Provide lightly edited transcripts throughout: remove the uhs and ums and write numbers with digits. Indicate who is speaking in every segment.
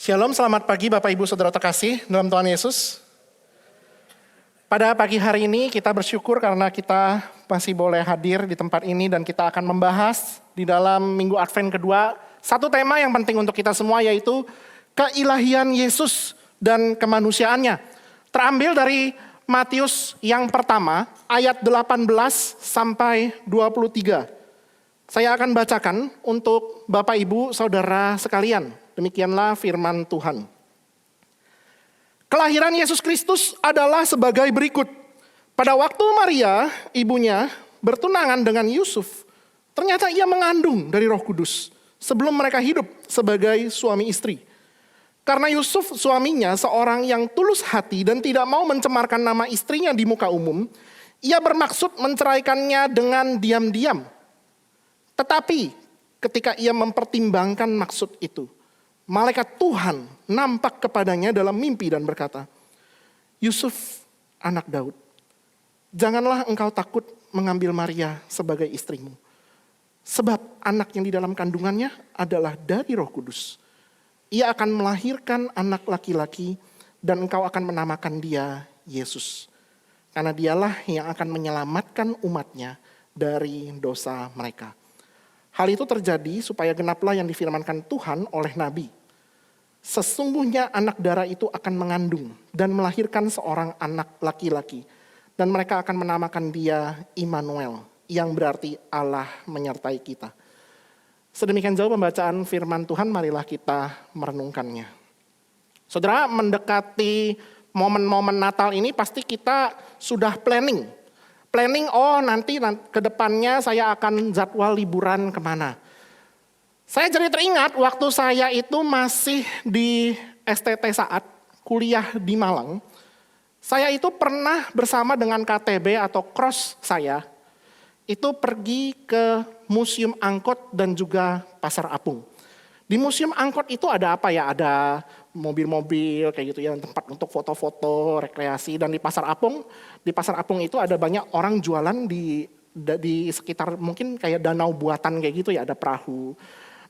Speaker 1: Shalom, selamat pagi Bapak Ibu Saudara terkasih dalam Tuhan Yesus. Pada pagi hari ini kita bersyukur karena kita masih boleh hadir di tempat ini dan kita akan membahas di dalam Minggu Advent kedua satu tema yang penting untuk kita semua, yaitu keilahian Yesus dan kemanusiaannya. Terambil dari Matius yang pertama ayat 18 sampai 23. Saya akan bacakan untuk Bapak Ibu Saudara sekalian. Demikianlah firman Tuhan. Kelahiran Yesus Kristus adalah sebagai berikut. Pada waktu Maria, ibunya, bertunangan dengan Yusuf, ternyata ia mengandung dari Roh Kudus sebelum mereka hidup sebagai suami istri. Karena Yusuf suaminya seorang yang tulus hati dan tidak mau mencemarkan nama istrinya di muka umum, ia bermaksud menceraikannya dengan diam-diam. Tetapi ketika ia mempertimbangkan maksud itu, malaikat Tuhan nampak kepadanya dalam mimpi dan berkata, "Yusuf, anak Daud, janganlah engkau takut mengambil Maria sebagai istrimu. Sebab anak yang di dalam kandungannya adalah dari Roh Kudus. Ia akan melahirkan anak laki-laki dan engkau akan menamakan dia Yesus. Karena dialah yang akan menyelamatkan umatnya dari dosa mereka." Hal itu terjadi supaya genaplah yang difirmankan Tuhan oleh Nabi. Sesungguhnya anak darah itu akan mengandung dan melahirkan seorang anak laki-laki. Dan mereka akan menamakan dia Immanuel, yang berarti Allah menyertai kita. Sedemikian jauh pembacaan firman Tuhan, marilah kita merenungkannya. Saudara, mendekati momen-momen Natal ini pasti kita sudah planning, nanti ke depannya saya akan jadwal liburan kemana. Saya jadi teringat waktu saya itu masih di STT saat kuliah di Malang. Saya itu pernah bersama dengan KTB atau cross saya, itu pergi ke Museum Angkot dan juga Pasar Apung. Di Museum Angkot itu ada apa ya? Ada mobil-mobil kayak gitu ya, tempat untuk foto-foto, rekreasi. Dan di Pasar Apung itu ada banyak orang jualan di sekitar mungkin kayak danau buatan kayak gitu ya, ada perahu.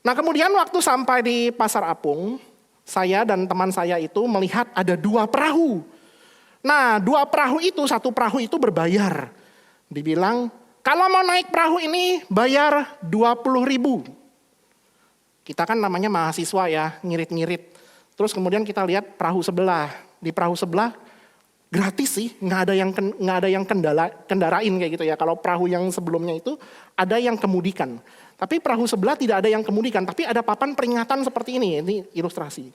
Speaker 1: Nah kemudian waktu sampai di Pasar Apung, saya dan teman saya itu melihat ada 2 perahu. Nah 2 perahu itu, satu perahu itu berbayar. Dibilang kalau mau naik perahu ini bayar 20.000. Kita kan namanya mahasiswa ya, ngirit-ngirit. Terus kemudian kita lihat perahu sebelah. Di perahu sebelah gratis sih, nggak ada yang kendarain kayak gitu ya. Kalau perahu yang sebelumnya itu ada yang kemudikan. Tapi perahu sebelah tidak ada yang kemudikan, tapi ada papan peringatan seperti ini ilustrasi.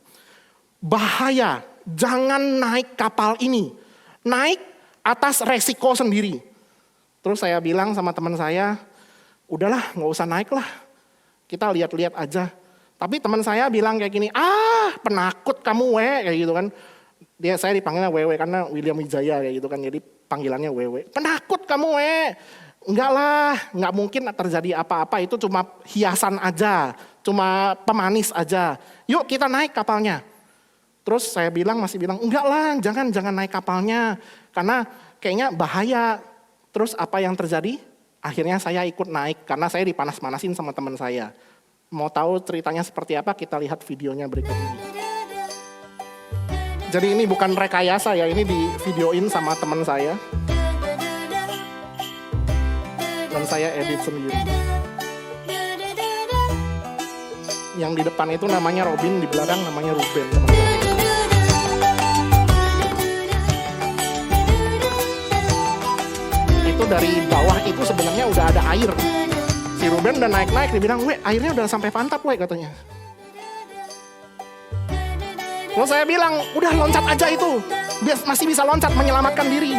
Speaker 1: Bahaya, jangan naik kapal ini. Naik atas resiko sendiri. Terus saya bilang sama teman saya, udahlah nggak usah naik lah. Kita lihat-lihat aja. Tapi teman saya bilang kayak gini, penakut kamu kayak gitu kan. Saya dipanggilnya Wewe karena William Wijaya kayak gitu kan, jadi panggilannya Wewe. Penakut kamu enggak lah, enggak mungkin terjadi apa-apa, itu cuma hiasan aja, cuma pemanis aja. Yuk kita naik kapalnya. Terus saya masih bilang, enggak lah, jangan naik kapalnya, karena kayaknya bahaya. Terus apa yang terjadi? Akhirnya saya ikut naik, karena saya dipanas-panasin sama teman saya. Mau tahu ceritanya seperti apa? Kita lihat videonya berikut ini. Jadi ini bukan rekayasa ya, ini di videoin sama teman saya. Dan saya edit sendiri. Yang di depan itu namanya Robin, di belakang namanya Ruben. Itu dari bawah itu sebenarnya udah ada air. Si Ruben udah naik-naik, dia bilang, airnya udah sampai pantat katanya. Terus saya bilang, udah loncat aja itu, masih bisa loncat menyelamatkan diri.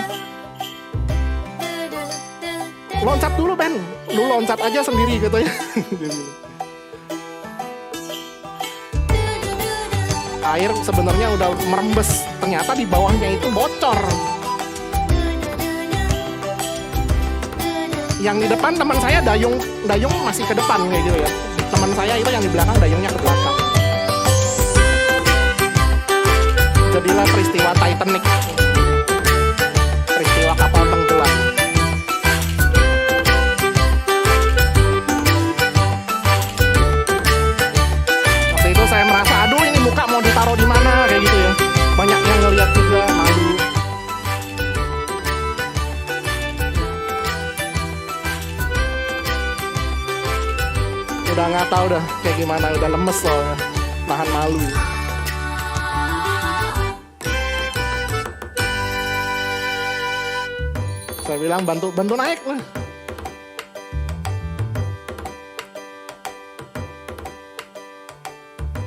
Speaker 1: Loncat dulu Ben, lu loncat aja sendiri katanya. Air sebenarnya udah merembes, ternyata di bawahnya itu bocor. Yang di depan teman saya dayung masih ke depan kayak gitu ya. Teman saya itu yang di belakang dayungnya ke belakang. Jadilah peristiwa Titanic, peristiwa kapal tenggelam. Waktu itu saya merasa, aduh ini muka mau ditaruh udah nggak tahu dah kayak gimana, udah lemes soalnya, nahan malu. Saya bilang bantu naik lah.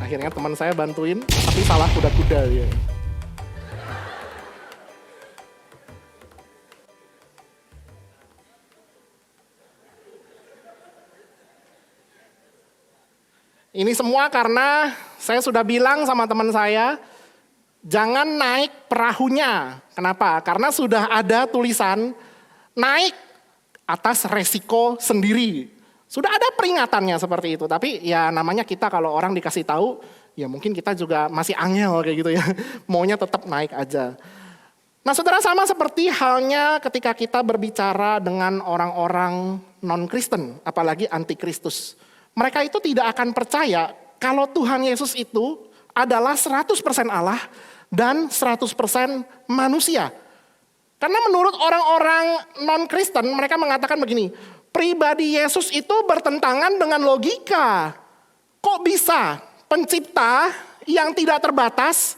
Speaker 1: Akhirnya teman saya bantuin, tapi salah kuda-kuda dia. Ini semua karena saya sudah bilang sama teman saya, jangan naik perahunya. Kenapa? Karena sudah ada tulisan naik atas resiko sendiri. Sudah ada peringatannya seperti itu. Tapi ya namanya kita kalau orang dikasih tahu, ya mungkin kita juga masih angel kayak gitu ya. Maunya tetap naik aja. Nah saudara, sama seperti halnya ketika kita berbicara dengan orang-orang non-Kristen, apalagi anti-Kristus. Mereka itu tidak akan percaya kalau Tuhan Yesus itu adalah 100% Allah dan 100% manusia. Karena menurut orang-orang non-Kristen, mereka mengatakan begini, pribadi Yesus itu bertentangan dengan logika. Kok bisa pencipta yang tidak terbatas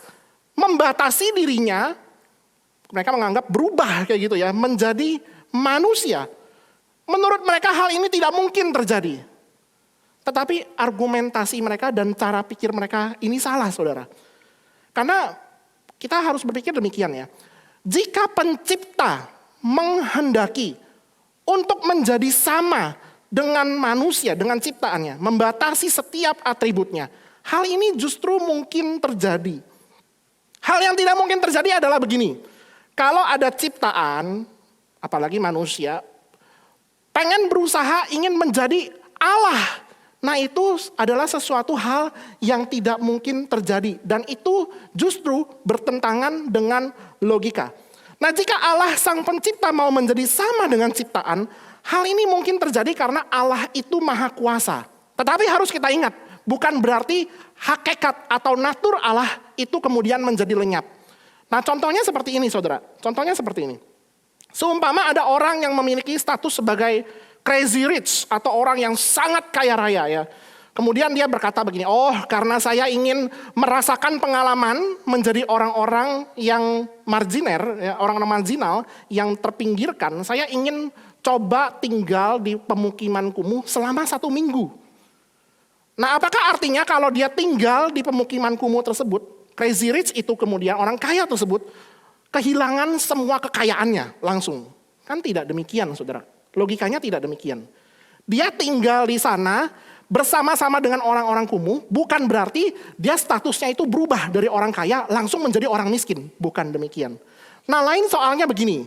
Speaker 1: membatasi dirinya, mereka menganggap berubah kayak gitu ya, menjadi manusia. Menurut mereka hal ini tidak mungkin terjadi. Tetapi argumentasi mereka dan cara pikir mereka ini salah, saudara. Karena kita harus berpikir demikian ya. Jika pencipta menghendaki untuk menjadi sama dengan manusia, dengan ciptaannya, membatasi setiap atributnya, hal ini justru mungkin terjadi. Hal yang tidak mungkin terjadi adalah begini. Kalau ada ciptaan, apalagi manusia, pengen berusaha ingin menjadi Allah. Nah itu adalah sesuatu hal yang tidak mungkin terjadi. Dan itu justru bertentangan dengan logika. Nah jika Allah sang pencipta mau menjadi sama dengan ciptaan, hal ini mungkin terjadi karena Allah itu maha kuasa. Tetapi harus kita ingat, bukan berarti hakikat atau natur Allah itu kemudian menjadi lenyap. Nah contohnya seperti ini saudara, contohnya seperti ini. Seumpama ada orang yang memiliki status sebagai crazy rich atau orang yang sangat kaya raya ya. Kemudian dia berkata begini, oh karena saya ingin merasakan pengalaman menjadi orang-orang yang marginer, ya, orang-orang marginal yang terpinggirkan, saya ingin coba tinggal di pemukiman kumuh selama 1 minggu. Nah apakah artinya kalau dia tinggal di pemukiman kumuh tersebut, crazy rich itu kemudian orang kaya tersebut, kehilangan semua kekayaannya langsung? Kan tidak demikian saudara. Logikanya tidak demikian. Dia tinggal di sana bersama-sama dengan orang-orang kumuh, bukan berarti dia statusnya itu berubah dari orang kaya langsung menjadi orang miskin. Bukan demikian. Nah lain soalnya begini,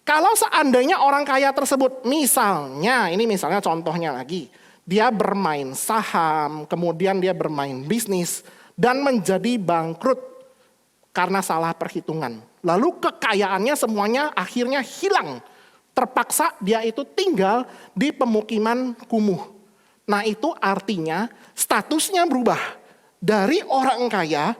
Speaker 1: kalau seandainya orang kaya tersebut misalnya contohnya lagi, dia bermain saham, kemudian dia bermain bisnis, dan menjadi bangkrut karena salah perhitungan. Lalu kekayaannya semuanya akhirnya hilang. Terpaksa dia itu tinggal di pemukiman kumuh. Nah itu artinya statusnya berubah. Dari orang kaya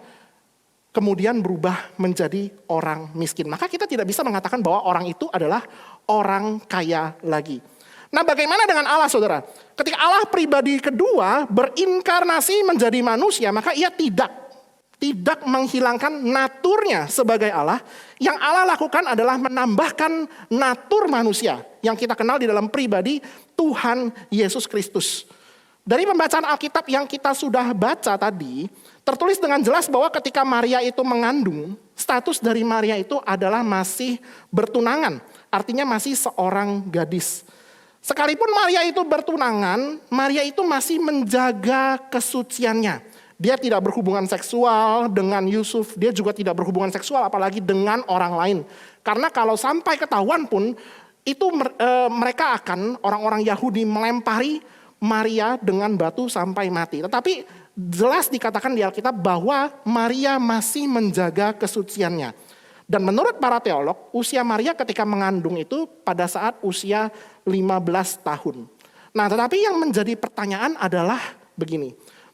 Speaker 1: kemudian berubah menjadi orang miskin. Maka kita tidak bisa mengatakan bahwa orang itu adalah orang kaya lagi. Nah bagaimana dengan Allah saudara? Ketika Allah pribadi kedua berinkarnasi menjadi manusia, maka ia tidak menghilangkan naturnya sebagai Allah. Yang Allah lakukan adalah menambahkan natur manusia yang kita kenal di dalam pribadi Tuhan Yesus Kristus. Dari pembacaan Alkitab yang kita sudah baca tadi, tertulis dengan jelas bahwa ketika Maria itu mengandung, status dari Maria itu adalah masih bertunangan. Artinya masih seorang gadis. Sekalipun Maria itu bertunangan, Maria itu masih menjaga kesuciannya. Dia tidak berhubungan seksual dengan Yusuf, dia juga tidak berhubungan seksual apalagi dengan orang lain. Karena kalau sampai ketahuan pun, itu mereka akan, orang-orang Yahudi melempari Maria dengan batu sampai mati. Tetapi jelas dikatakan di Alkitab bahwa Maria masih menjaga kesuciannya. Dan menurut para teolog, usia Maria ketika mengandung itu pada saat usia 15 tahun. Nah tetapi yang menjadi pertanyaan adalah begini.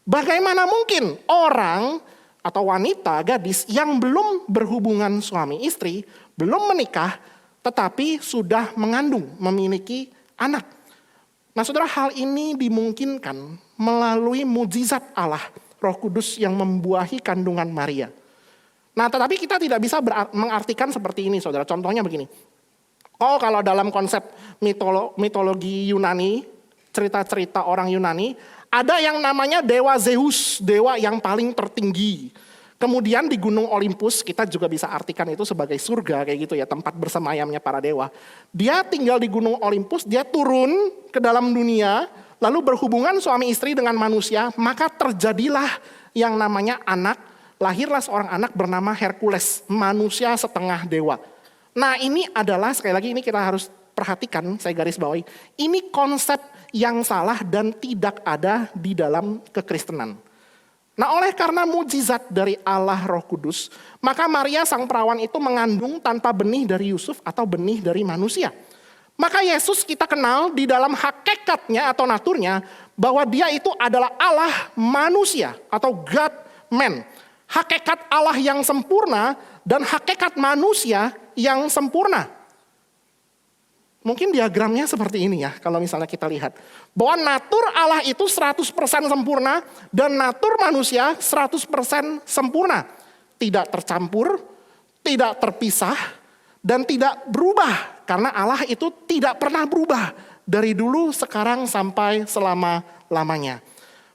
Speaker 1: Bagaimana mungkin orang atau wanita, gadis yang belum berhubungan suami istri, belum menikah, tetapi sudah mengandung, memiliki anak. Nah saudara, hal ini dimungkinkan melalui mujizat Allah, Roh Kudus yang membuahi kandungan Maria. Nah tetapi kita tidak bisa mengartikan seperti ini saudara. Contohnya begini. Oh kalau dalam konsep mitologi Yunani, cerita-cerita orang Yunani, ada yang namanya dewa Zeus, dewa yang paling tertinggi. Kemudian di Gunung Olympus, kita juga bisa artikan itu sebagai surga kayak gitu ya, tempat bersemayamnya para dewa. Dia tinggal di Gunung Olympus, dia turun ke dalam dunia, lalu berhubungan suami istri dengan manusia, maka terjadilah yang namanya anak, lahirlah seorang anak bernama Hercules, manusia setengah dewa. Nah ini adalah, sekali lagi ini kita harus perhatikan, saya garis bawahi, ini konsep yang salah dan tidak ada di dalam kekristenan. Nah oleh karena mujizat dari Allah Roh Kudus, maka Maria sang perawan itu mengandung tanpa benih dari Yusuf atau benih dari manusia. Maka Yesus kita kenal di dalam hakikatnya atau naturnya bahwa dia itu adalah Allah manusia atau God man. Hakikat Allah yang sempurna dan hakikat manusia yang sempurna. Mungkin diagramnya seperti ini ya, kalau misalnya kita lihat. Bahwa natur Allah itu 100% sempurna dan natur manusia 100% sempurna. Tidak tercampur, tidak terpisah, dan tidak berubah. Karena Allah itu tidak pernah berubah dari dulu, sekarang, sampai selama-lamanya.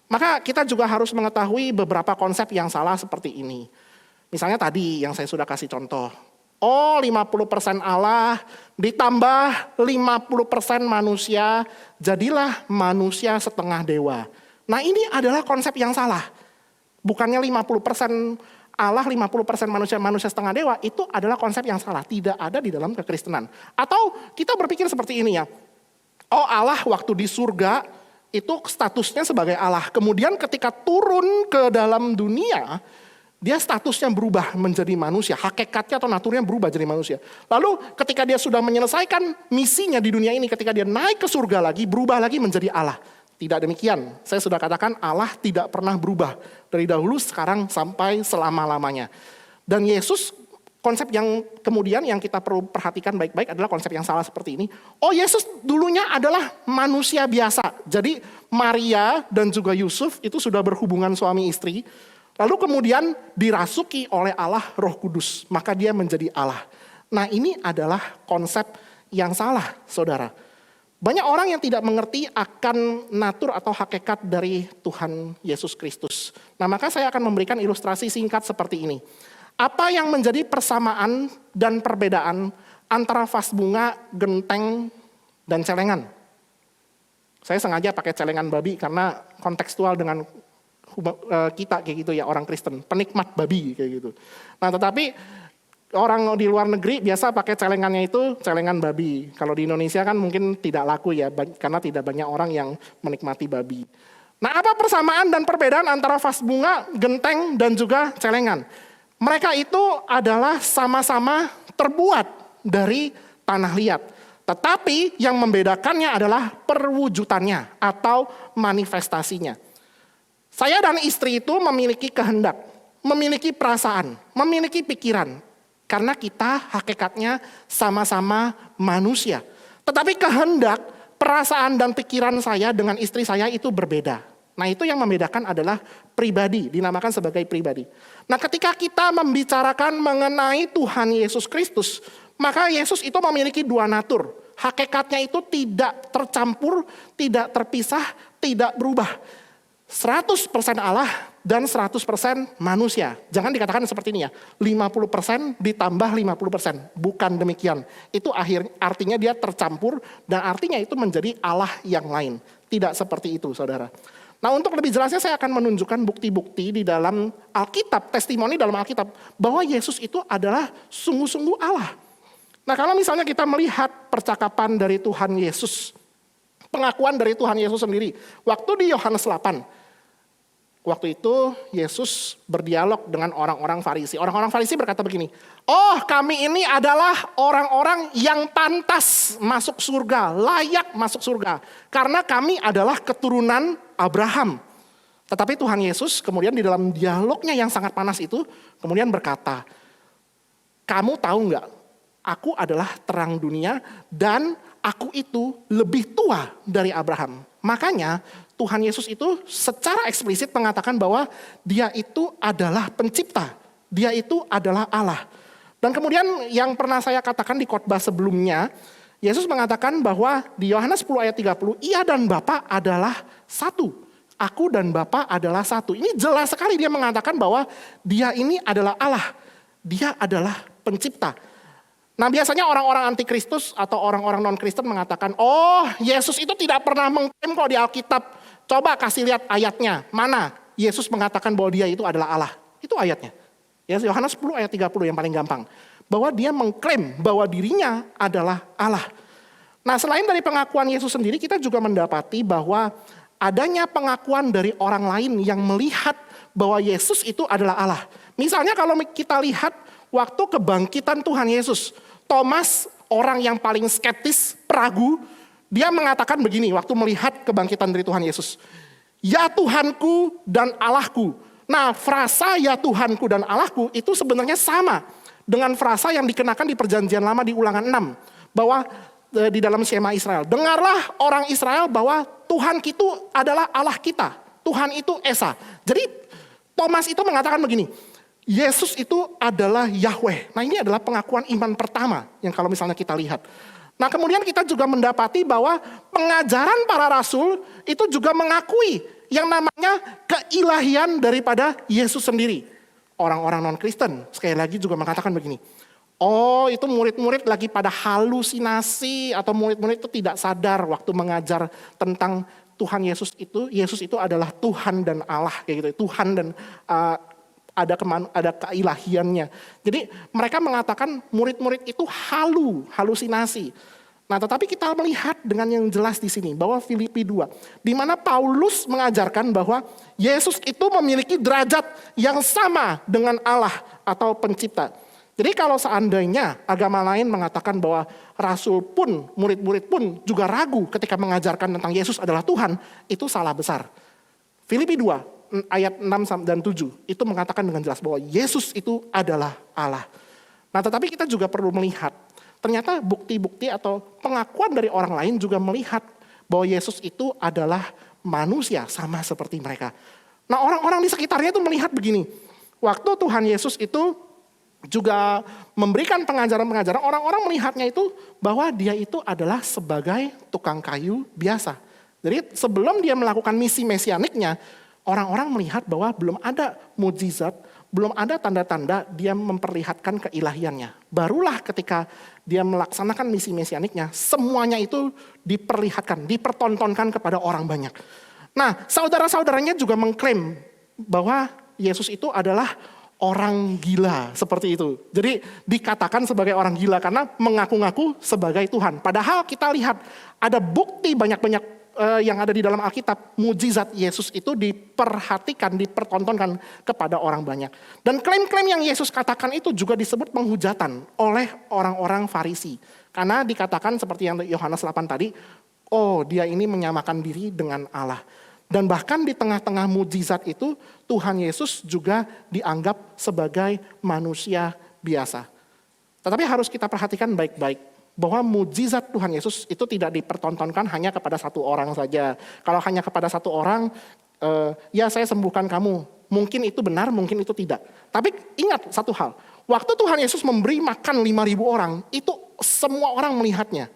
Speaker 1: Maka kita juga harus mengetahui beberapa konsep yang salah seperti ini. Misalnya tadi yang saya sudah kasih contoh. Oh 50% Allah ditambah 50% manusia, jadilah manusia setengah dewa. Nah ini adalah konsep yang salah. Bukannya 50% Allah, 50% manusia setengah dewa, itu adalah konsep yang salah. Tidak ada di dalam kekristenan. Atau kita berpikir seperti ini ya. Oh Allah waktu di surga itu statusnya sebagai Allah. Kemudian ketika turun ke dalam dunia, dia statusnya berubah menjadi manusia, hakikatnya atau naturnya berubah jadi manusia. Lalu ketika dia sudah menyelesaikan misinya di dunia ini, ketika dia naik ke surga lagi, berubah lagi menjadi Allah. Tidak demikian, saya sudah katakan Allah tidak pernah berubah. Dari dahulu, sekarang, sampai selama-lamanya. Dan Yesus, konsep yang kemudian yang kita perlu perhatikan baik-baik adalah konsep yang salah seperti ini. Oh Yesus dulunya adalah manusia biasa. Jadi Maria dan juga Yusuf itu sudah berhubungan suami istri. Lalu kemudian dirasuki oleh Allah Roh Kudus, maka dia menjadi Allah. Nah ini adalah konsep yang salah saudara. Banyak orang yang tidak mengerti akan natur atau hakikat dari Tuhan Yesus Kristus. Nah maka saya akan memberikan ilustrasi singkat seperti ini. Apa yang menjadi persamaan dan perbedaan antara vas bunga, genteng, dan celengan? Saya sengaja pakai celengan babi karena kontekstual dengan kita kayak gitu ya, orang Kristen, penikmat babi kayak gitu. Nah tetapi orang di luar negeri biasa pakai celengannya itu celengan babi. Kalau di Indonesia kan mungkin tidak laku ya, karena tidak banyak orang yang menikmati babi. Nah apa persamaan dan perbedaan antara vas bunga, genteng, dan juga celengan? Mereka itu adalah sama-sama terbuat dari tanah liat. Tetapi yang membedakannya adalah perwujudannya atau manifestasinya. Saya dan istri itu memiliki kehendak, memiliki perasaan, memiliki pikiran. Karena kita hakikatnya sama-sama manusia. Tetapi kehendak, perasaan dan pikiran saya dengan istri saya itu berbeda. Nah itu yang membedakan adalah pribadi, dinamakan sebagai pribadi. Nah ketika kita membicarakan mengenai Tuhan Yesus Kristus, maka Yesus itu memiliki dua natur. Hakikatnya itu tidak tercampur, tidak terpisah, tidak berubah. 100% Allah dan 100% manusia. Jangan dikatakan seperti ini ya, 50% ditambah 50%. Bukan demikian. Itu artinya dia tercampur dan artinya itu menjadi Allah yang lain. Tidak seperti itu saudara. Nah untuk lebih jelasnya saya akan menunjukkan bukti-bukti di dalam Alkitab, testimoni dalam Alkitab, bahwa Yesus itu adalah sungguh-sungguh Allah. Nah kalau misalnya kita melihat percakapan dari Tuhan Yesus, pengakuan dari Tuhan Yesus sendiri. Waktu di Yohanes 8, waktu itu Yesus berdialog dengan orang-orang Farisi. Orang-orang Farisi berkata begini, oh kami ini adalah orang-orang yang pantas masuk surga, layak masuk surga. Karena kami adalah keturunan Abraham. Tetapi Tuhan Yesus kemudian di dalam dialognya yang sangat panas itu, kemudian berkata, kamu tahu nggak, aku adalah terang dunia dan aku itu lebih tua dari Abraham. Makanya Tuhan Yesus itu secara eksplisit mengatakan bahwa dia itu adalah pencipta. Dia itu adalah Allah. Dan kemudian yang pernah saya katakan di khotbah sebelumnya, Yesus mengatakan bahwa di Yohanes 10 ayat 30, ia dan Bapa adalah satu. Aku dan Bapa adalah satu. Ini jelas sekali dia mengatakan bahwa dia ini adalah Allah. Dia adalah pencipta. Nah biasanya orang-orang antikristus atau orang-orang non-Kristen mengatakan, oh Yesus itu tidak pernah mengklaim kok di Alkitab. Coba kasih lihat ayatnya. Mana Yesus mengatakan bahwa dia itu adalah Allah. Itu ayatnya. Yohanes 10 ayat 30 yang paling gampang. Bahwa dia mengklaim bahwa dirinya adalah Allah. Nah selain dari pengakuan Yesus sendiri, kita juga mendapati bahwa adanya pengakuan dari orang lain yang melihat bahwa Yesus itu adalah Allah. Misalnya kalau kita lihat waktu kebangkitan Tuhan Yesus, Thomas, orang yang paling skeptis, peragu, dia mengatakan begini waktu melihat kebangkitan dari Tuhan Yesus. Ya Tuhanku dan Allahku. Nah frasa ya Tuhanku dan Allahku itu sebenarnya sama dengan frasa yang dikenakan di perjanjian lama di Ulangan 6. Bahwa di dalam Shema Israel. Dengarlah orang Israel bahwa Tuhan itu adalah Allah kita. Tuhan itu Esa. Jadi Thomas itu mengatakan begini. Yesus itu adalah Yahweh. Nah ini adalah pengakuan iman pertama yang kalau misalnya kita lihat. Nah kemudian kita juga mendapati bahwa pengajaran para rasul itu juga mengakui yang namanya keilahian daripada Yesus sendiri. Orang-orang non-Kristen sekali lagi juga mengatakan begini. Oh itu murid-murid lagi pada halusinasi atau murid-murid itu tidak sadar waktu mengajar tentang Tuhan Yesus itu adalah Tuhan dan Allah kayak gitu. Tuhan dan ada keilahiannya. Jadi mereka mengatakan murid-murid itu halusinasi. Nah, tetapi kita melihat dengan yang jelas di sini bahwa Filipi 2, di mana Paulus mengajarkan bahwa Yesus itu memiliki derajat yang sama dengan Allah atau pencipta. Jadi kalau seandainya agama lain mengatakan bahwa rasul pun, murid-murid pun juga ragu ketika mengajarkan tentang Yesus adalah Tuhan, itu salah besar. Filipi 2 ayat 6 dan 7 itu mengatakan dengan jelas bahwa Yesus itu adalah Allah. Nah, tetapi kita juga perlu melihat ternyata bukti-bukti atau pengakuan dari orang lain juga melihat bahwa Yesus itu adalah manusia sama seperti mereka. Nah orang-orang di sekitarnya itu melihat begini. Waktu Tuhan Yesus itu juga memberikan pengajaran-pengajaran, orang-orang melihatnya itu bahwa dia itu adalah sebagai tukang kayu biasa. Jadi sebelum dia melakukan misi mesianiknya, orang-orang melihat bahwa belum ada mukjizat, belum ada tanda-tanda dia memperlihatkan keilahiannya. Barulah ketika dia melaksanakan misi mesianiknya, semuanya itu diperlihatkan, dipertontonkan kepada orang banyak. Nah, saudara-saudaranya juga mengklaim bahwa Yesus itu adalah orang gila seperti itu. Jadi dikatakan sebagai orang gila karena mengaku-ngaku sebagai Tuhan. Padahal kita lihat ada bukti banyak-banyak yang ada di dalam Alkitab, mujizat Yesus itu diperhatikan, dipertontonkan kepada orang banyak. Dan klaim-klaim yang Yesus katakan itu juga disebut penghujatan oleh orang-orang Farisi. Karena dikatakan seperti yang Yohanes 8 tadi, oh dia ini menyamakan diri dengan Allah. Dan bahkan di tengah-tengah mujizat itu, Tuhan Yesus juga dianggap sebagai manusia biasa. Tetapi harus kita perhatikan baik-baik. Bahwa mujizat Tuhan Yesus itu tidak dipertontonkan hanya kepada satu orang saja. Kalau hanya kepada satu orang, ya saya sembuhkan kamu. Mungkin itu benar, mungkin itu tidak. Tapi ingat satu hal, waktu Tuhan Yesus memberi makan 5.000 orang, itu semua orang melihatnya.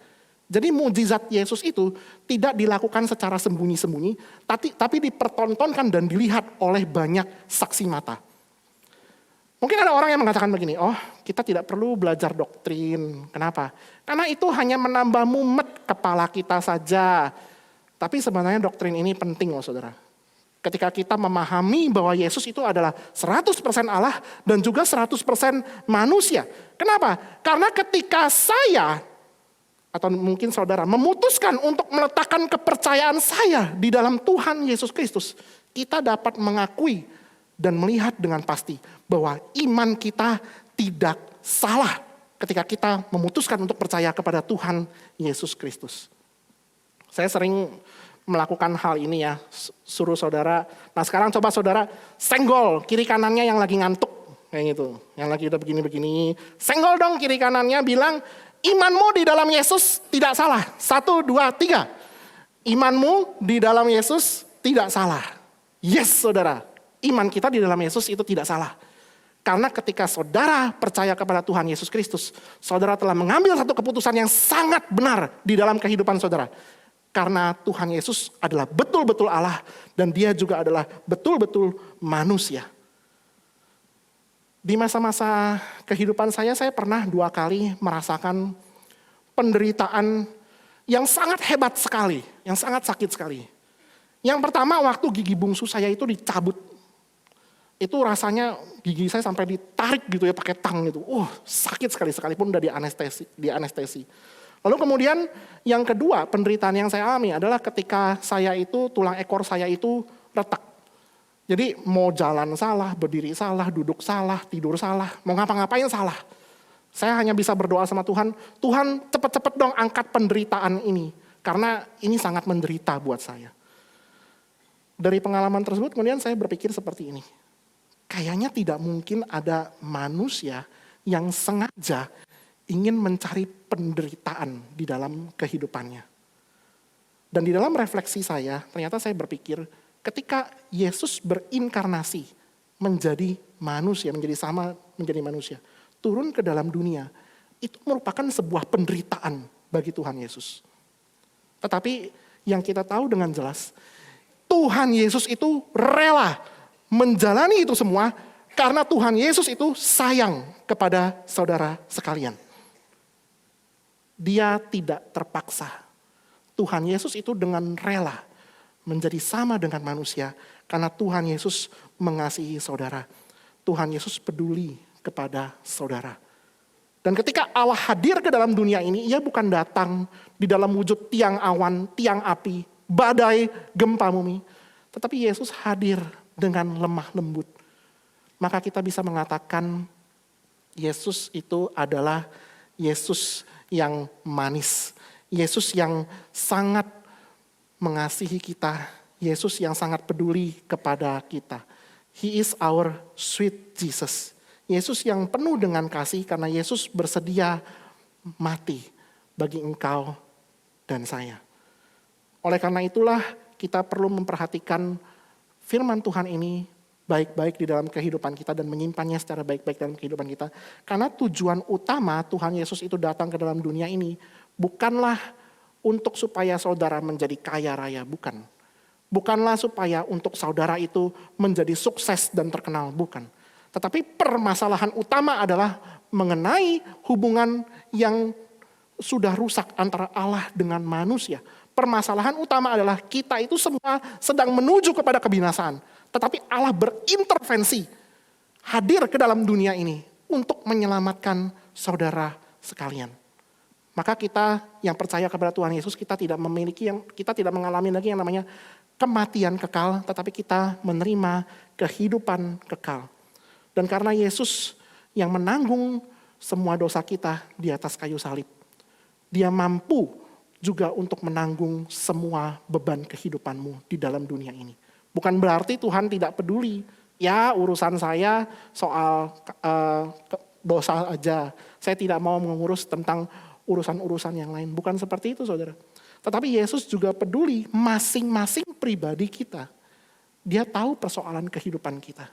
Speaker 1: Jadi mujizat Yesus itu tidak dilakukan secara sembunyi-sembunyi, tapi dipertontonkan dan dilihat oleh banyak saksi mata. Mungkin ada orang yang mengatakan begini, oh kita tidak perlu belajar doktrin. Kenapa? Karena itu hanya menambah mumet kepala kita saja. Tapi sebenarnya doktrin ini penting loh saudara. Ketika kita memahami bahwa Yesus itu adalah 100% Allah dan juga 100% manusia. Kenapa? Karena ketika saya atau mungkin saudara memutuskan untuk meletakkan kepercayaan saya di dalam Tuhan Yesus Kristus, kita dapat mengakui dan melihat dengan pasti bahwa iman kita tidak salah ketika kita memutuskan untuk percaya kepada Tuhan Yesus Kristus. Saya sering melakukan hal ini ya, suruh saudara. Nah sekarang coba saudara senggol kiri kanannya yang lagi ngantuk. Kayak gitu, yang lagi udah begini-begini. Senggol dong kiri kanannya bilang, imanmu di dalam Yesus tidak salah. 1, 2, 3. Imanmu di dalam Yesus tidak salah. Yes, saudara. Iman kita di dalam Yesus itu tidak salah. Karena ketika saudara percaya kepada Tuhan Yesus Kristus, saudara telah mengambil satu keputusan yang sangat benar di dalam kehidupan saudara. Karena Tuhan Yesus adalah betul-betul Allah dan dia juga adalah betul-betul manusia. Di masa-masa kehidupan saya pernah 2 kali merasakan penderitaan yang sangat hebat sekali, yang sangat sakit sekali. Yang pertama waktu gigi bungsu saya itu dicabut. Itu rasanya gigi saya sampai ditarik gitu ya pakai tang gitu. Sakit sekali sekalipun udah di anestesi. Lalu kemudian yang kedua penderitaan yang saya alami adalah ketika saya itu tulang ekor saya itu retak. Jadi mau jalan salah, berdiri salah, duduk salah, tidur salah, mau ngapa-ngapain salah. Saya hanya bisa berdoa sama Tuhan, Tuhan cepet-cepet dong angkat penderitaan ini. Karena ini sangat menderita buat saya. Dari pengalaman tersebut kemudian saya berpikir seperti ini. Kayaknya tidak mungkin ada manusia yang sengaja ingin mencari penderitaan di dalam kehidupannya. Dan di dalam refleksi saya, ternyata saya berpikir ketika Yesus berinkarnasi menjadi manusia, menjadi manusia, turun ke dalam dunia, itu merupakan sebuah penderitaan bagi Tuhan Yesus. Tetapi yang kita tahu dengan jelas, Tuhan Yesus itu rela menjalani itu semua karena Tuhan Yesus itu sayang kepada saudara sekalian. Dia tidak terpaksa. Tuhan Yesus itu dengan rela menjadi sama dengan manusia karena Tuhan Yesus mengasihi saudara. Tuhan Yesus peduli kepada saudara. Dan ketika Allah hadir ke dalam dunia ini, ia bukan datang di dalam wujud tiang awan, tiang api, badai, gempa bumi. Tetapi Yesus hadir dengan lemah lembut. Maka kita bisa mengatakan Yesus itu adalah Yesus yang manis. Yesus yang sangat mengasihi kita. Yesus yang sangat peduli kepada kita. He is our sweet Jesus. Yesus yang penuh dengan kasih karena Yesus bersedia mati bagi engkau dan saya. Oleh karena itulah kita perlu memperhatikan firman Tuhan ini baik-baik di dalam kehidupan kita dan menyimpannya secara baik-baik dalam kehidupan kita. Karena tujuan utama Tuhan Yesus itu datang ke dalam dunia ini bukanlah untuk supaya saudara menjadi kaya raya, bukan. Bukanlah supaya untuk saudara itu menjadi sukses dan terkenal, bukan. Tetapi permasalahan utama adalah mengenai hubungan yang sudah rusak antara Allah dengan manusia. Permasalahan utama adalah kita itu semua sedang menuju kepada kebinasaan. Tetapi Allah berintervensi, hadir ke dalam dunia ini untuk menyelamatkan saudara sekalian. Maka kita yang percaya kepada Tuhan Yesus, kita tidak mengalami lagi yang namanya kematian kekal, tetapi kita menerima kehidupan kekal. Dan karena Yesus yang menanggung semua dosa kita di atas kayu salib, dia mampu juga untuk menanggung semua beban kehidupanmu di dalam dunia ini. Bukan berarti Tuhan tidak peduli. Ya urusan saya soal dosa aja. Saya tidak mau mengurus tentang urusan-urusan yang lain. Bukan seperti itu saudara. Tetapi Yesus juga peduli masing-masing pribadi kita. Dia tahu persoalan kehidupan kita.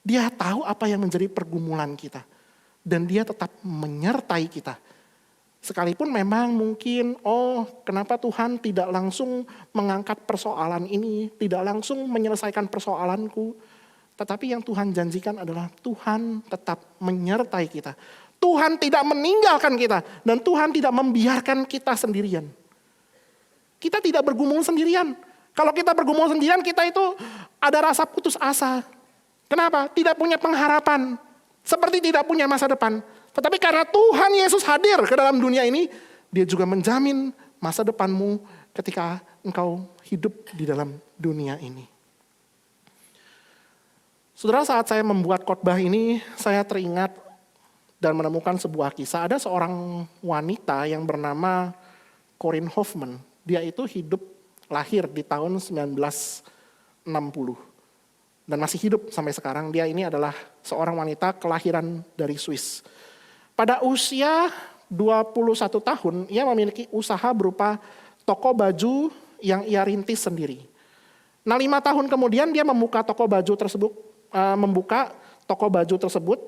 Speaker 1: Dia tahu apa yang menjadi pergumulan kita. Dan dia tetap menyertai kita. Sekalipun memang mungkin, kenapa Tuhan tidak langsung mengangkat persoalan ini, tidak langsung menyelesaikan persoalanku. Tetapi yang Tuhan janjikan adalah Tuhan tetap menyertai kita. Tuhan tidak meninggalkan kita dan Tuhan tidak membiarkan kita sendirian. Kita tidak bergumul sendirian. Kalau kita bergumul sendirian, kita itu ada rasa putus asa. Kenapa? Tidak punya pengharapan. Seperti tidak punya masa depan. Tetapi karena Tuhan Yesus hadir ke dalam dunia ini, dia juga menjamin masa depanmu ketika engkau hidup di dalam dunia ini. Saudara, saat saya membuat khotbah ini, saya teringat dan menemukan sebuah kisah. Ada seorang wanita yang bernama Corinne Hoffman. Dia itu lahir di tahun 1960. Dan masih hidup sampai sekarang. Dia ini adalah seorang wanita kelahiran dari Swiss. Pada usia 21 tahun ia memiliki usaha berupa toko baju yang ia rintis sendiri. Nah 5 tahun kemudian dia membuka toko baju tersebut.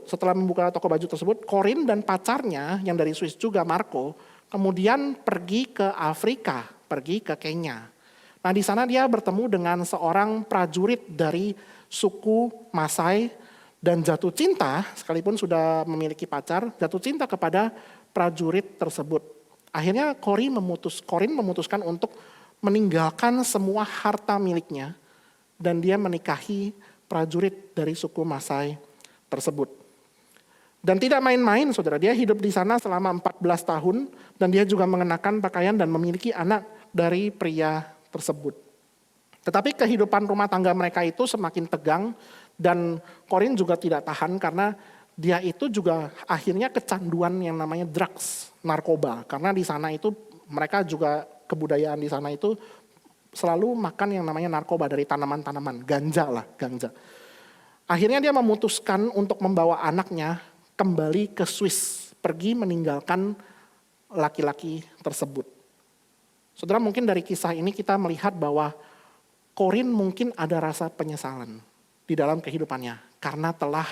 Speaker 1: Setelah membuka toko baju tersebut, Corinne dan pacarnya yang dari Swiss juga, Marco, kemudian pergi ke Afrika, pergi ke Kenya. Nah di sana dia bertemu dengan seorang prajurit dari suku Masai dan jatuh cinta, sekalipun sudah memiliki pacar, jatuh cinta kepada prajurit tersebut. Akhirnya Corinne memutuskan untuk meninggalkan semua harta miliknya dan dia menikahi prajurit dari suku Masai tersebut. Dan tidak main-main saudara, dia hidup di sana selama 14 tahun dan dia juga mengenakan pakaian dan memiliki anak dari pria tersebut. Tetapi kehidupan rumah tangga mereka itu semakin tegang dan Corinne juga tidak tahan karena dia itu juga akhirnya kecanduan yang namanya drugs, narkoba. Karena di sana itu mereka juga kebudayaan di sana itu selalu makan yang namanya narkoba dari tanaman-tanaman, ganja. Akhirnya dia memutuskan untuk membawa anaknya kembali ke Swiss, pergi meninggalkan laki-laki tersebut. Saudara, mungkin dari kisah ini kita melihat bahwa Corinne mungkin ada rasa penyesalan di dalam kehidupannya karena telah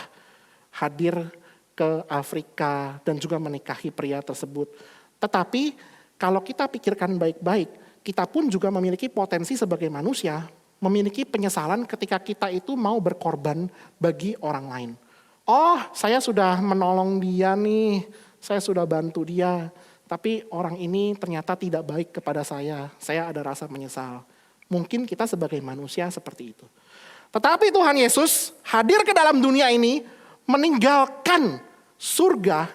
Speaker 1: hadir ke Afrika dan juga menikahi pria tersebut. Tetapi kalau kita pikirkan baik-baik, kita pun juga memiliki potensi sebagai manusia, memiliki penyesalan ketika kita itu mau berkorban bagi orang lain. Oh, saya sudah menolong dia nih, saya sudah bantu dia, tapi orang ini ternyata tidak baik kepada saya ada rasa menyesal. Mungkin kita sebagai manusia seperti itu. Tetapi Tuhan Yesus hadir ke dalam dunia ini, meninggalkan surga,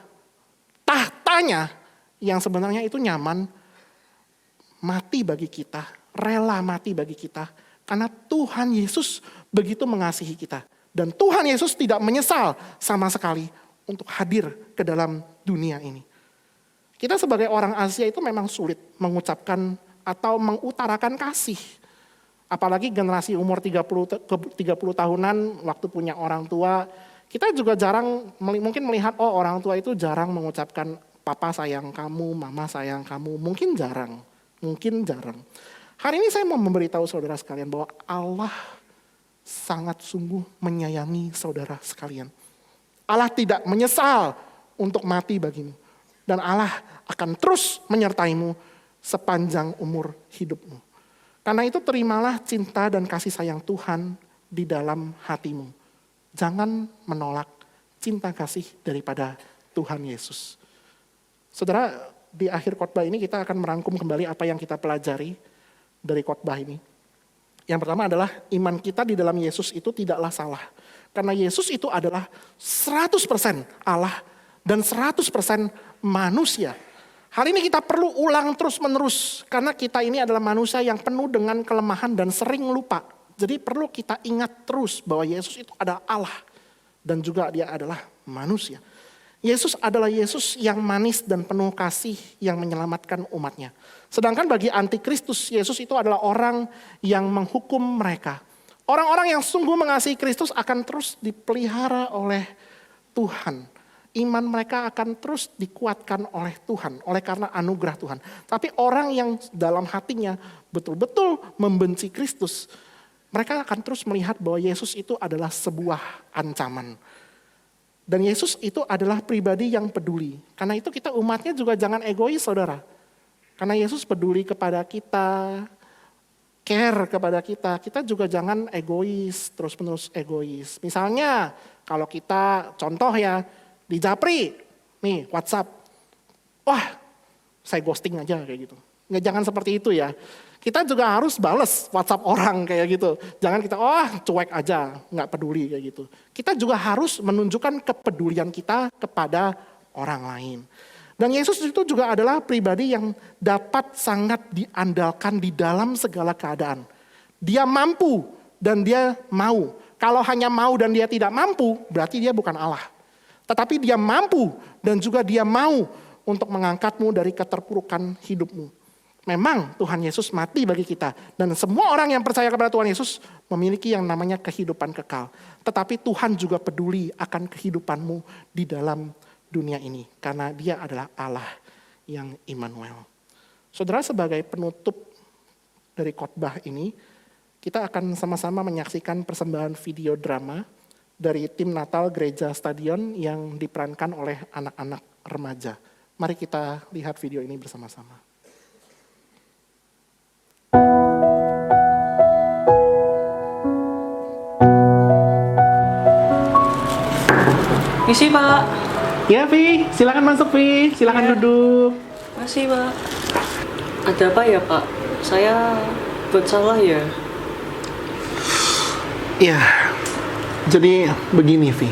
Speaker 1: tahtanya yang sebenarnya itu nyaman, mati bagi kita, rela mati bagi kita. Karena Tuhan Yesus begitu mengasihi kita. Dan Tuhan Yesus tidak menyesal sama sekali untuk hadir ke dalam dunia ini. Kita sebagai orang Asia itu memang sulit mengucapkan atau mengutarakan kasih. Apalagi generasi umur 30 tahunan waktu punya orang tua. Kita juga jarang mungkin melihat orang tua itu jarang mengucapkan papa sayang kamu, mama sayang kamu. Mungkin jarang. Hari ini saya mau memberitahu saudara sekalian bahwa Allah sangat sungguh menyayangi saudara sekalian. Allah tidak menyesal untuk mati bagimu. Dan Allah akan terus menyertaimu sepanjang umur hidupmu. Karena itu terimalah cinta dan kasih sayang Tuhan di dalam hatimu. Jangan menolak cinta kasih daripada Tuhan Yesus. Saudara, di akhir khotbah ini kita akan merangkum kembali apa yang kita pelajari dari khotbah ini. Yang pertama adalah iman kita di dalam Yesus itu tidaklah salah. Karena Yesus itu adalah 100% Allah dan 100% manusia. Hal ini kita perlu ulang terus-menerus. Karena kita ini adalah manusia yang penuh dengan kelemahan dan sering lupa. Jadi perlu kita ingat terus bahwa Yesus itu adalah Allah. Dan juga dia adalah manusia. Yesus adalah Yesus yang manis dan penuh kasih yang menyelamatkan umatnya. Sedangkan bagi antikristus, Yesus itu adalah orang yang menghukum mereka. Orang-orang yang sungguh mengasihi Kristus akan terus dipelihara oleh Tuhan. Iman mereka akan terus dikuatkan oleh Tuhan, oleh karena anugerah Tuhan. Tapi orang yang dalam hatinya betul-betul membenci Kristus, mereka akan terus melihat bahwa Yesus itu adalah sebuah ancaman. Dan Yesus itu adalah pribadi yang peduli. Karena itu kita umatnya juga jangan egois saudara. Karena Yesus peduli kepada kita, care kepada kita. Kita juga jangan egois, terus-menerus egois. Misalnya kalau kita contoh ya di Japri, nih WhatsApp. Wah saya ghosting aja kayak gitu. Nggak, jangan seperti itu ya. Kita juga harus bales WhatsApp orang kayak gitu. Jangan kita, cuek aja, nggak peduli kayak gitu. Kita juga harus menunjukkan kepedulian kita kepada orang lain. Dan Yesus itu juga adalah pribadi yang dapat sangat diandalkan di dalam segala keadaan. Dia mampu dan dia mau. Kalau hanya mau dan dia tidak mampu, berarti dia bukan Allah. Tetapi dia mampu dan juga dia mau untuk mengangkatmu dari keterpurukan hidupmu. Memang Tuhan Yesus mati bagi kita. Dan semua orang yang percaya kepada Tuhan Yesus memiliki yang namanya kehidupan kekal. Tetapi Tuhan juga peduli akan kehidupanmu di dalam dunia ini. Karena dia adalah Allah. yang Immanuel. Saudara, sebagai penutup dari khotbah ini, kita akan sama-sama menyaksikan persembahan video drama dari tim Natal Gereja Stadion yang diperankan oleh anak-anak remaja. Mari kita lihat video ini bersama-sama.
Speaker 2: Misi, Pak.
Speaker 1: Ya, Vi, silakan masuk, Vi. Silakan duduk.
Speaker 2: Masih, Pak. Ada apa ya, Pak? Saya buat salah ya?
Speaker 1: Ya, jadi begini, Vi.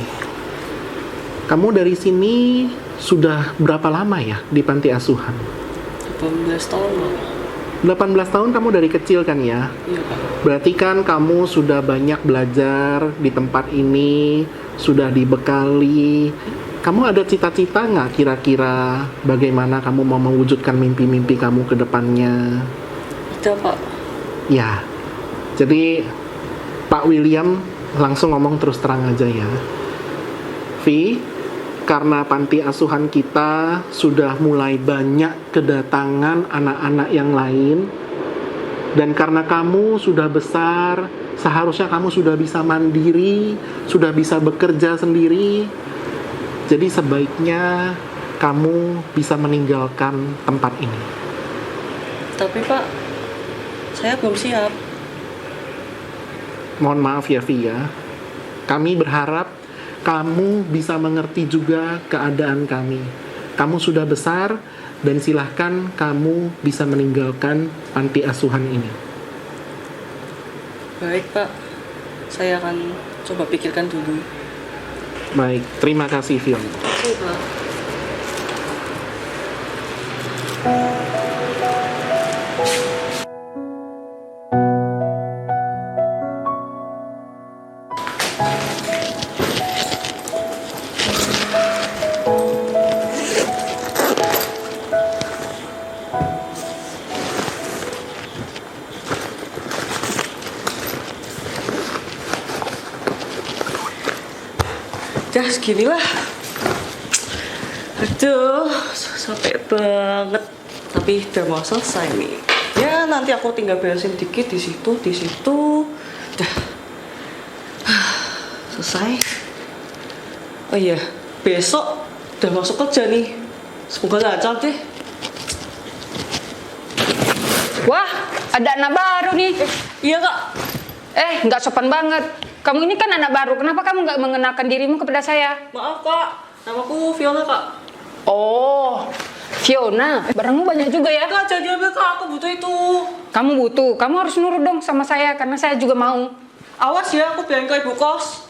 Speaker 1: Kamu dari sini sudah berapa lama ya di panti asuhan?
Speaker 2: 18 tahun, Pak.
Speaker 1: 18 tahun kamu dari kecil kan ya?
Speaker 2: Iya, Pak.
Speaker 1: Berarti kan kamu sudah banyak belajar di tempat ini, sudah dibekali. Kamu ada cita-cita nggak kira-kira bagaimana kamu mau mewujudkan mimpi-mimpi kamu ke depannya?
Speaker 2: Ada, Pak.
Speaker 1: Ya, jadi Pak William langsung ngomong terus terang aja ya. Vi, karena panti asuhan kita sudah mulai banyak kedatangan anak-anak yang lain, dan karena kamu sudah besar, seharusnya kamu sudah bisa mandiri, sudah bisa bekerja sendiri. Jadi sebaiknya kamu bisa meninggalkan tempat ini.
Speaker 2: Tapi, Pak, saya belum siap.
Speaker 1: Mohon maaf ya, Vi ya. Kami berharap kamu bisa mengerti juga keadaan kami. Kamu sudah besar dan silahkan kamu bisa meninggalkan panti asuhan ini.
Speaker 2: Baik, Pak. Saya akan coba pikirkan dulu.
Speaker 1: Baik, terima kasih, Vion.
Speaker 2: Oke, Pak. Ya seginilah. Aduh, capek banget. Tapi udah mau selesai nih. Ya nanti aku tinggal beresin dikit di situ. Dah. Selesai. Oh iya, besok udah masuk kerja nih. Semoga lancar deh.
Speaker 3: Wah, ada anak baru nih.
Speaker 2: Iya, Kak.
Speaker 3: Nggak sopan banget. Kamu ini kan anak baru, kenapa kamu nggak mengenalkan dirimu kepada saya?
Speaker 2: Maaf, Kak. Namaku Fiona, Kak.
Speaker 3: Oh, Fiona. Barangmu banyak juga ya?
Speaker 2: Kak, jadi ambil, Kak. Aku butuh itu.
Speaker 3: Kamu butuh, kamu harus nurut dong sama saya, karena saya juga mau.
Speaker 2: Awas ya, aku bilang ke ibu kos.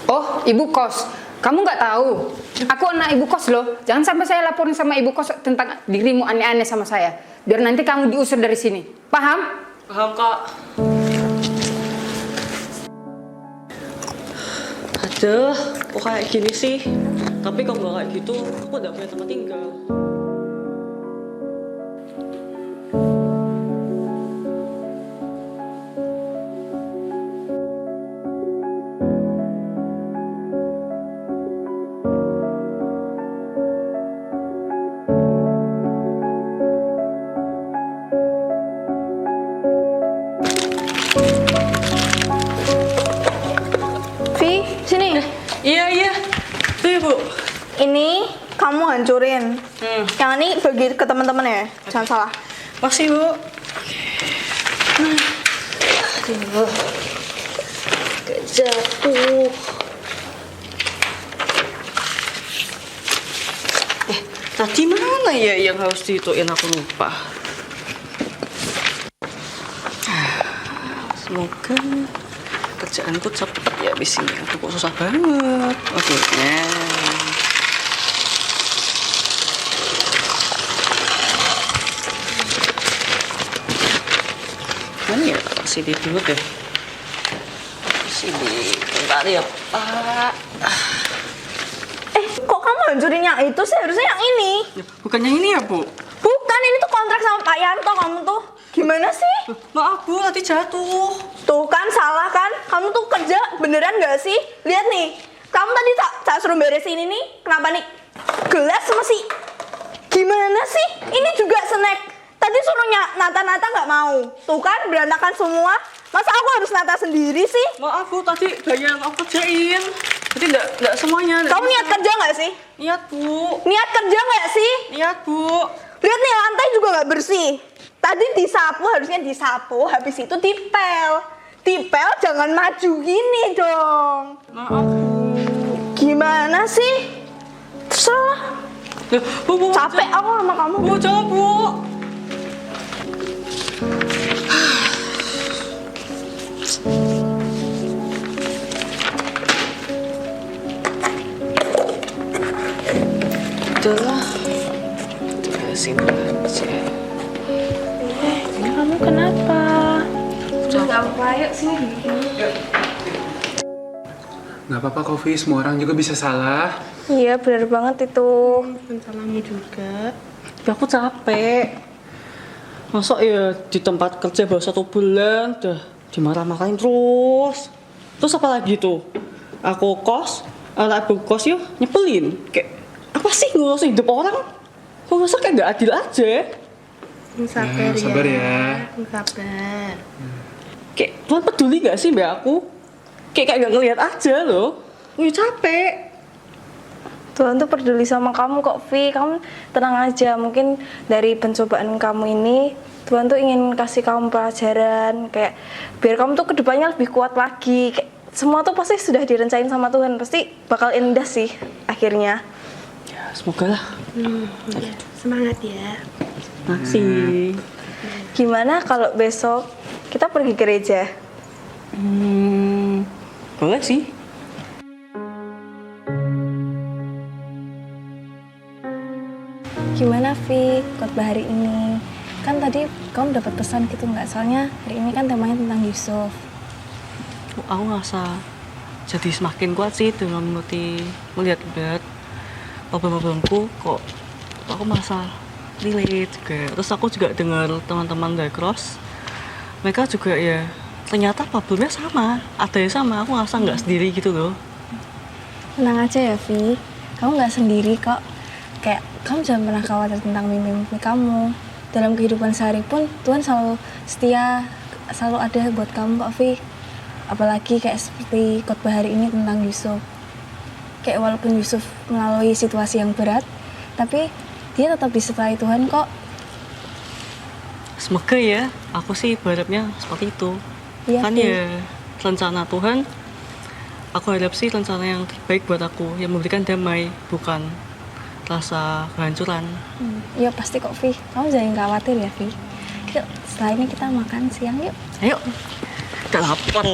Speaker 3: Oh, ibu kos. Kamu nggak tahu? Aku anak ibu kos loh. Jangan sampai saya laporin sama ibu kos tentang dirimu aneh-aneh sama saya. Biar nanti kamu diusir dari sini. Paham?
Speaker 2: Paham, Kak. Aduh, kok kayak gini sih? Tapi kalau nggak kayak gitu, aku nggak punya tempat tinggal.
Speaker 4: Vi, sini.
Speaker 2: Iya. Tuh, Ibu.
Speaker 4: Ini kamu hancurin. Yang ini bagi ke teman-teman ya. Jangan salah.
Speaker 2: Masih, Bu. Aduh. Gak jatuh. Tadi mana ya yang harus dihituin, aku lupa. Semoga kerjaanku cepet ya abis ini. Aduh, kok susah banget. Oke, mana ya? Sini dulu deh. Sini, bentar ya, Pak.
Speaker 4: Kok kamu hancurin yang itu sih? Harusnya yang ini.
Speaker 2: Bukan yang ini ya, Bu?
Speaker 4: Bukan, ini tuh kontrak sama Pak Yanto. Kamu tuh gimana sih?
Speaker 2: Maaf, Bu, tadi jatuh.
Speaker 4: Tuh kan, salah kan? Kamu tuh kerja beneran gak sih? Lihat nih, kamu tadi tak suruh beresin ini. Kenapa nih? Gelas masih Gimana sih? Ini juga snack. Tadi suruh nata-nata nggak mau. Tuh kan berantakan semua. Masa aku harus nata sendiri sih?
Speaker 2: Maaf Bu, tadi banyak yang aku kerjain. Jadi nggak semuanya.
Speaker 4: Kamu niat kerja nggak sih?
Speaker 2: Niat Bu.
Speaker 4: Niat kerja nggak sih?
Speaker 2: Niat Bu.
Speaker 4: Lihat nih lantai juga nggak bersih. Tadi disapu, harusnya disapu. Habis itu dipel. Dipel jangan maju gini dong.
Speaker 2: Maaf Bu.
Speaker 4: Gimana sih? Terserah.
Speaker 2: Bu,
Speaker 4: Capek aku sama kamu.
Speaker 2: Bu, jangan Bu. Udahlah. Beresin aja.
Speaker 4: Ini kamu kenapa?
Speaker 2: Udah
Speaker 4: Gak apa-apa, yuk sini.
Speaker 5: Nggak apa-apa kok, Vi. Semua orang juga bisa salah.
Speaker 4: Iya benar banget itu.
Speaker 2: salahmu juga. Ya aku capek. Masa ya di tempat kerja baru 1 bulan udah dimarah-marahin terus. Terus apa lagi tuh? Aku kos, anak ibu kos yuk nyebelin. Kayak apa sih ngurusin hidup orang? Kok masa kayak gak adil aja?
Speaker 5: Sabar ya.
Speaker 4: Sabar.
Speaker 2: Kayak Tuhan peduli gak sih mbak aku? Kayak gak ngeliat aja loh. Gue capek.
Speaker 4: Tuhan tuh peduli sama kamu kok, Vi. Kamu tenang aja. Mungkin dari pencobaan kamu ini, Tuhan tuh ingin kasih kamu pelajaran. Kayak biar kamu tuh kedepannya lebih kuat lagi. Kayak, semua tuh pasti sudah direncanain sama Tuhan. Pasti bakal indah sih akhirnya.
Speaker 2: Ya semoga lah.
Speaker 6: Semangat ya.
Speaker 2: Makasih.
Speaker 4: Gimana kalau besok kita pergi gereja?
Speaker 2: Boleh sih.
Speaker 4: Gimana, Vi, khotbah hari ini? Kan tadi kamu dapat pesan gitu nggak? Soalnya hari ini kan temanya tentang Yusuf.
Speaker 2: Aku ngerasa jadi semakin kuat sih dengan melihat problem-problemku kok aku merasa relate juga. Terus aku juga dengar teman-teman dari Cross, mereka juga ya ternyata problemnya sama, ada yang sama. Aku ngerasa nggak sendiri gitu loh.
Speaker 4: Tenang aja ya, Vi. Kamu nggak sendiri kok. Kayak kamu jangan pernah khawatir tentang mimpi-mimpi kamu. Dalam kehidupan sehari pun Tuhan selalu setia, selalu ada buat kamu kok, Vi. Apalagi kayak seperti khotbah hari ini tentang Yusuf. Kayak walaupun Yusuf melalui situasi yang berat, tapi dia tetap disertai Tuhan kok.
Speaker 2: Semoga ya, aku sih berharapnya seperti itu.
Speaker 4: Iya,
Speaker 2: Kan
Speaker 4: Vi.
Speaker 2: ya rencana Tuhan, aku harap sih rencana yang terbaik buat aku, yang memberikan damai, bukan rasa kehancuran.
Speaker 4: Ya pasti kok, Vi. Kamu jangan khawatir ya, Vi. Yuk, setelah ini kita makan siang yuk.
Speaker 2: Ayo, udah lapar.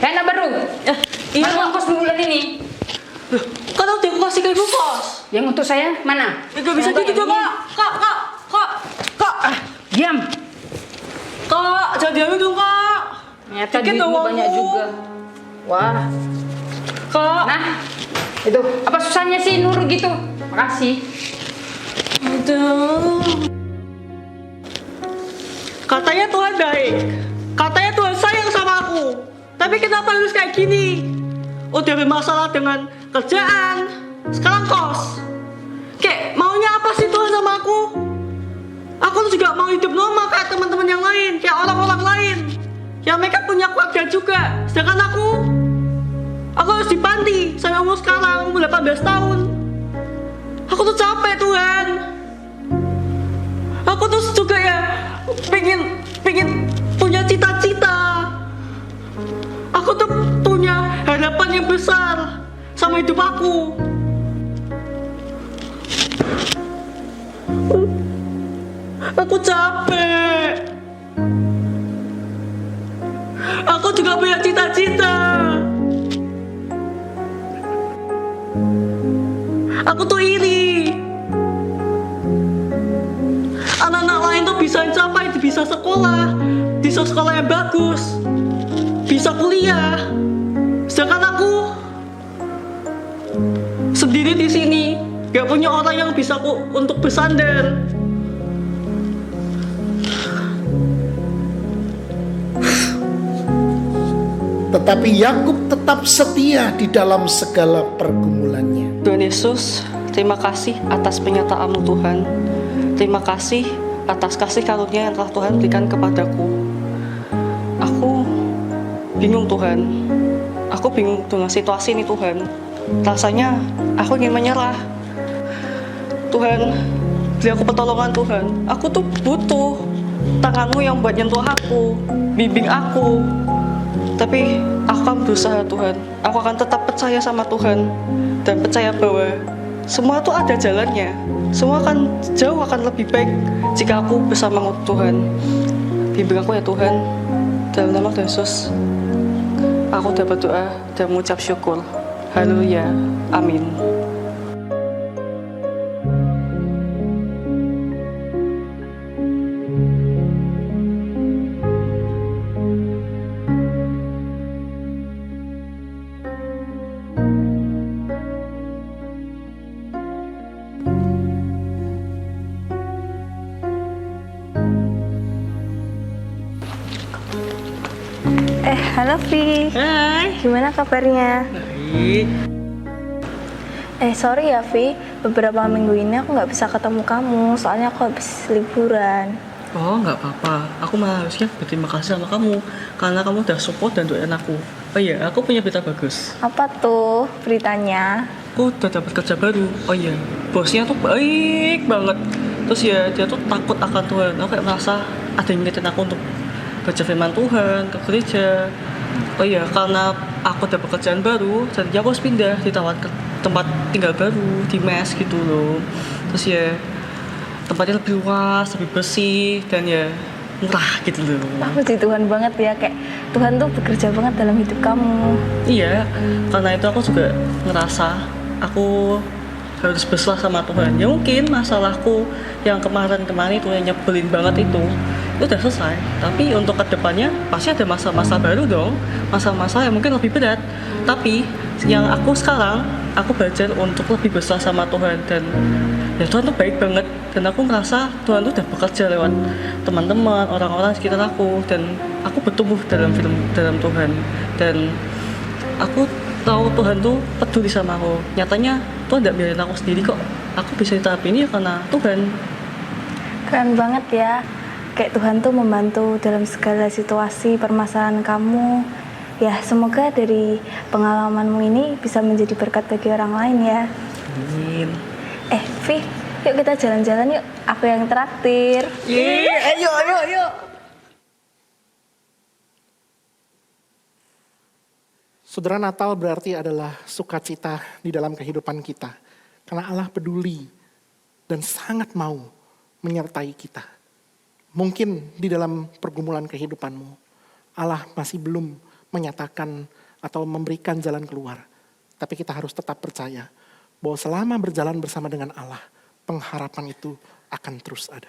Speaker 3: Anak baru.
Speaker 2: Iya,
Speaker 3: Mana uang kos bulan ini?
Speaker 2: kan udah aku kasih ke ibu kos.
Speaker 3: Yang untuk saya mana?
Speaker 2: Ya gak bisa
Speaker 3: Yang
Speaker 2: gitu
Speaker 3: yang
Speaker 2: dong,
Speaker 3: ini.
Speaker 2: Kak.
Speaker 3: Diam.
Speaker 2: Kak, jangan diambil dong, Kak.
Speaker 3: Ternyata
Speaker 2: Dikit
Speaker 3: duitmu
Speaker 2: dong,
Speaker 3: banyak
Speaker 2: Bu.
Speaker 3: juga. Wah.
Speaker 2: Kak.
Speaker 3: Nah, itu apa susahnya sih nurut gitu? Makasih.
Speaker 2: Aduh. Katanya Tuhan baik. Katanya Tuhan sayang sama aku. Tapi kenapa harus kayak gini? Udah bermasalah dengan kerjaan, sekarang kos. Kayak maunya apa sih Tuhan sama aku? Aku tuh juga mau hidup normal kayak teman-teman yang lain, kayak orang-orang lain. Yang mereka punya keluarga juga. Sedangkan aku harus di panti sampai umur sekarang, umur 18 tahun. Aku tuh capek Tuhan. Aku tuh juga ya pengen punya cita-cita. Aku tuh punya harapan yang besar sama hidup aku. Aku capek. Aku juga punya cita-cita. Aku tuh iri. Anak-anak lain tuh bisa capai, bisa sekolah, bisa sekolah yang bagus, bisa kuliah. Sedangkan aku sendiri di sini, gak punya orang yang bisa untuk bersandar.
Speaker 7: Tetapi Yakub tetap setia di dalam segala pergumulannya.
Speaker 2: Tuhan Yesus, terima kasih atas penyertaan-Mu Tuhan. Terima kasih atas kasih karunia yang telah Tuhan berikan kepadaku. Aku bingung Tuhan. Aku bingung dengan situasi ini Tuhan. Rasanya aku ingin menyerah. Tuhan, beri aku pertolongan Tuhan. Aku tuh butuh tangan-Mu yang buat nyentuh aku, bimbing aku. Tapi aku akan berusaha Tuhan. Aku akan tetap percaya sama Tuhan dan percaya bahwa semua itu ada jalannya. Semua akan jauh akan lebih baik jika aku bersama Tuhan. Bimbing aku ya Tuhan. Dalam nama Tuhan Yesus, aku dapat doa dan mengucap syukur. Haleluya. Amin.
Speaker 4: Halo Vi,
Speaker 2: Hai.
Speaker 4: gimana kabarnya?
Speaker 2: Baik.
Speaker 4: Sorry ya Vi, beberapa minggu ini aku nggak bisa ketemu kamu, soalnya aku habis liburan.
Speaker 2: Oh, nggak apa-apa. Aku malah harusnya berterima kasih sama kamu karena kamu udah support dan doain aku. Oh iya, aku punya berita bagus.
Speaker 4: Apa tuh beritanya?
Speaker 2: Aku udah dapat kerja baru. Oh iya, bosnya tuh baik banget. Terus ya, dia tuh takut akan Tuhan. Aku kayak merasa ada yang ngingetin aku untuk baca firman Tuhan, ke gereja. Oh iya, karena aku dapat pekerjaan baru, jadi aku harus pindah, ditawar ke tempat tinggal baru, di mes gitu loh. Terus ya, tempatnya lebih luas, lebih bersih, dan ya murah gitu loh.
Speaker 4: Puji Tuhan banget ya, kayak Tuhan tuh bekerja banget dalam hidup kamu.
Speaker 2: Iya, karena itu aku juga ngerasa aku harus berserah sama Tuhan. Ya mungkin masalahku yang kemarin-kemarin itu yang nyebelin banget itu udah selesai. Tapi untuk kedepannya pasti ada masa-masa baru dong, masa-masa yang mungkin lebih berat. Tapi yang aku sekarang, aku belajar untuk lebih besar sama Tuhan. Dan ya Tuhan tuh baik banget. Dan aku merasa Tuhan tuh udah bekerja lewat teman-teman, orang-orang sekitar aku. Dan aku bertumbuh dalam Tuhan. Dan aku tahu Tuhan tuh peduli sama aku. Nyatanya Tuhan gak biarin aku sendiri kok. Aku bisa di tahap ini ya karena Tuhan.
Speaker 4: Keren banget ya, kayak Tuhan tuh membantu dalam segala situasi permasalahan kamu. Ya semoga dari pengalamanmu ini bisa menjadi berkat bagi orang lain ya.
Speaker 2: Amin.
Speaker 4: Vi, yuk kita jalan-jalan yuk. Aku yang traktir.
Speaker 2: Ayo.
Speaker 1: Saudara, Natal berarti adalah sukacita di dalam kehidupan kita. Karena Allah peduli dan sangat mau menyertai kita. Mungkin di dalam pergumulan kehidupanmu, Allah masih belum menyatakan atau memberikan jalan keluar. Tapi kita harus tetap percaya bahwa selama berjalan bersama dengan Allah, pengharapan itu akan terus ada.